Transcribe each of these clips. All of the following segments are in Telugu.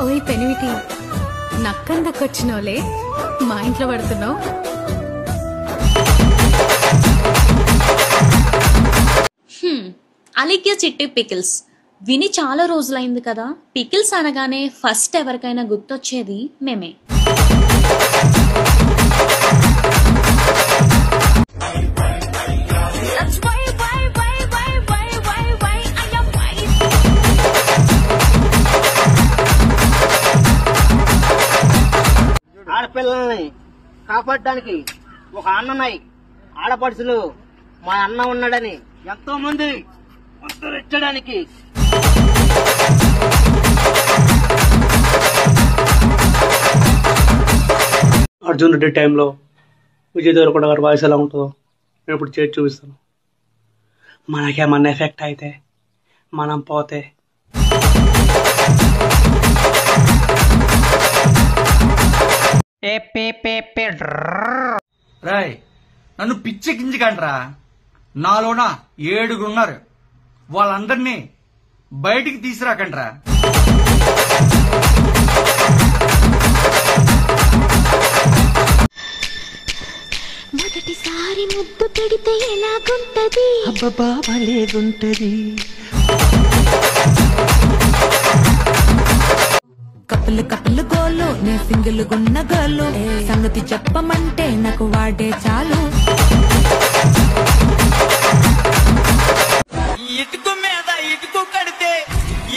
ఓయ్ పెనివిటి, నక్కని దక్కొచ్చినోలే మా ఇంట్లో పడుతున్నావు. అలిక్య చిట్టి పికిల్స్ విని చాలా రోజులైంది కదా. పికిల్స్ అనగానే ఫస్ట్ ఎవరికైనా గుర్తొచ్చేది మేమే. ఆడపిల్లల్ని కాపాడడానికి ఒక అన్నన్నాయి ఆడపడుచులు మా అన్న ఉన్నాడని ఎంతో మంది ఉత్తరించడానికి అర్జున్ రెడ్డి టైంలో విజయ్ దేవరకొండ గారి వాయిస్ ఎలా ఉంటుందో నేను ఇప్పుడు చేసి చూపిస్తాను. మనకేమన్నా ఎఫెక్ట్ అయితే మనం పోతే రాయ్ నన్ను పిచ్చెక్కించకండ్రా. నాలోన 7 ఉన్నారు. వాళ్ళందరినీ బయటికి తీసుకురాకండ్రా. మొదటిసారి ముద్దు పెడితే ఎలాగుంటది? అబ్బబ్బా భలేగుంటది. కప్పులు గోలు నే సింగిల్ గున్న గోలు సంగతి చెప్పమంటే నాకు వాడే చాలు. ఇటుకు మీద ఇటుకు కడితే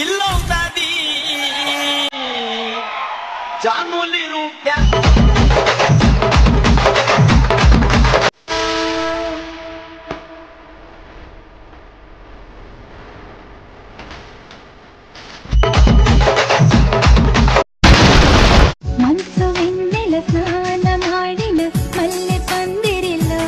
ఇల్లు అవుతాది. జానులి రూప్యా మనసు వెన్నెల స్నానమాడిన మల్లె పందిరిలో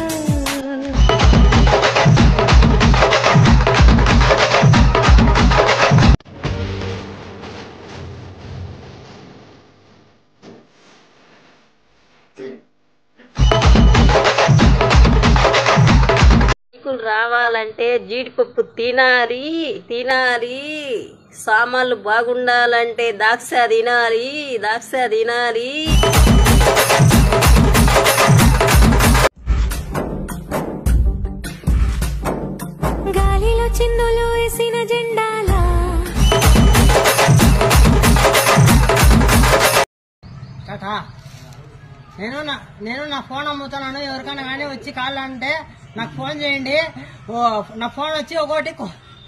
రావాలంటే జీడిపప్పు తినాలి తినాలి. సామాన్లు బాగుండాలంటే ద్రాక్ష తినాలి ద్రాక్ష తినాలి. గాలిలో చిందులు వేసిన జెండాలా నేను నా ఫోన్ అమ్ముతున్నాను. ఎవరికైనా కానీ వచ్చి కావాలంటే నాకు ఫోన్ చేయండి. నా ఫోన్ వచ్చి ఒకటి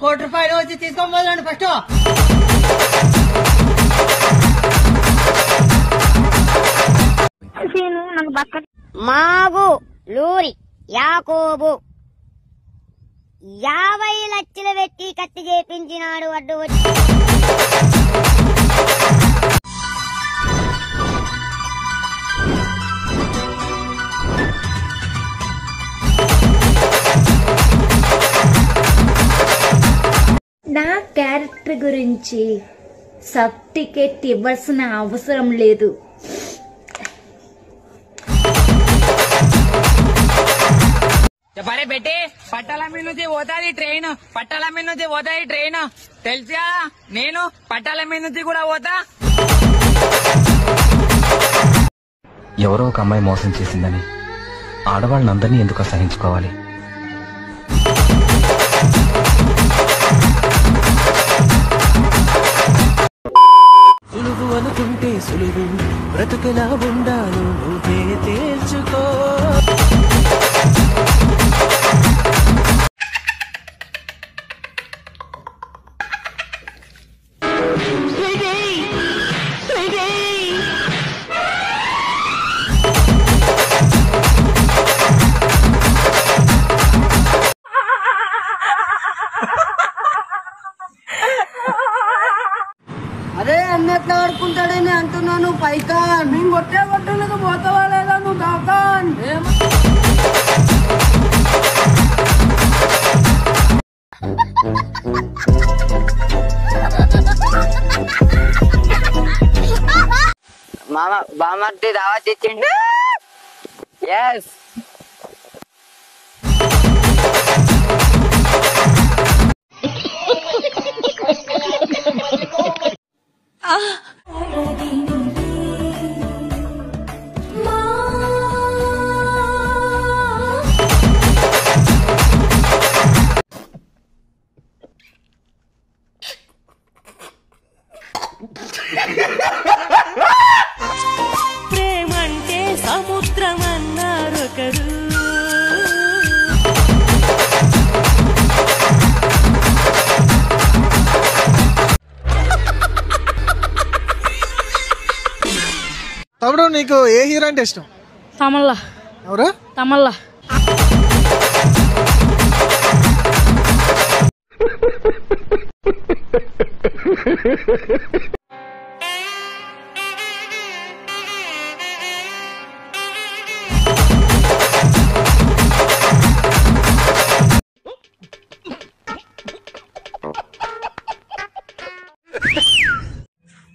₹1,00,00,000 వచ్చి తీసుకొని పోదండి ఫస్ట్. మాగు లూరి యాకోబు 50 లక్షలు పెట్టి కత్తి చేపించినాడు. అడ్డు వచ్చి నా క్యారెక్టర్ గురించి సర్టిఫికేట్ ఇవ్వాల్సిన అవసరం లేదు. చెప్పరే బెట్టి, పట్టాల మీద నుంచి పోతాది ట్రైన్. పట్టాల మీద నుంచి పోతాది ట్రైన్. తెలుసా, నేను పట్టాల మీద నుంచి కూడా పోతా. ఎవరో ఒక అమ్మాయి మోసం చేసిందని ఆడవాళ్ళందరినీ ఎందుకు అసహించుకోవాలి? సులువు అనుకుంటే సులువు, బ్రతుకులా ఉండాలో నువ్వే తేల్చుకో. అదే అన్న ఎట్లా ఆడుకుంటాడని అంటున్నాను. పైకాన్ మేము కొట్టే కొట్టలేదు పోతావా లేదా నువ్వు దాకాన్. మామ బామర్ది దావత్ ఇచ్చిండు. ఎస్ తమ్ముడు నీకు ఏ హీరో అంటే ఇష్టం? తమల్లా. ఎవరు? తమల్లా.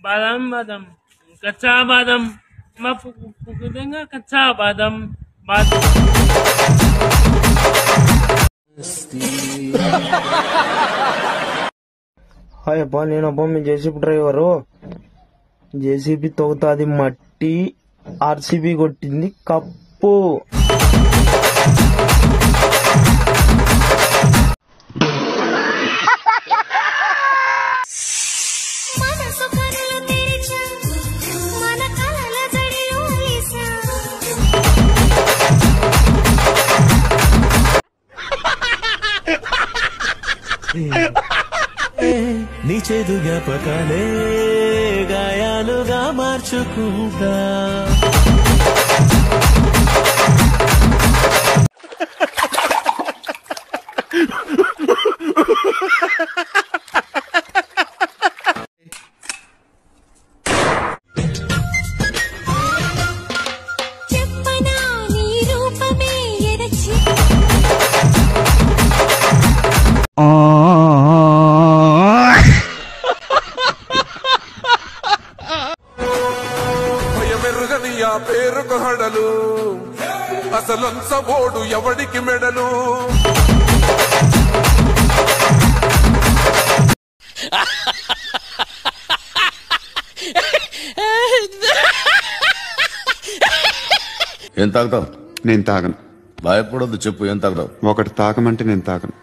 बादाम बादाम कच्चा बादाम देंगे कच्चा बादाम హాయ్ అబ్బా, నేనబ్బా మీ జేసీబీ డ్రైవరు. జేసీబీ తవ్వుతాది మట్టి, ఆర్సీబీ కొట్టింది కప్పు. నీ చేదు జ్ఞాపకాలే గాయాలుగా మార్చుకుంటా. పేరుకు హడలు అసలంచబోడు ఎవడికి మెడలు. ఏం తాగుతావు? నేను తాగను. భయపడొద్దు, చెప్పు ఏం తాగుతావు? ఒకటి తాగమంటే నేను తాగను.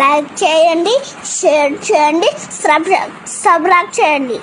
లైక్ చేయండి, షేర్ చేయండి, సబ్స్క్రైబ్ చేయండి.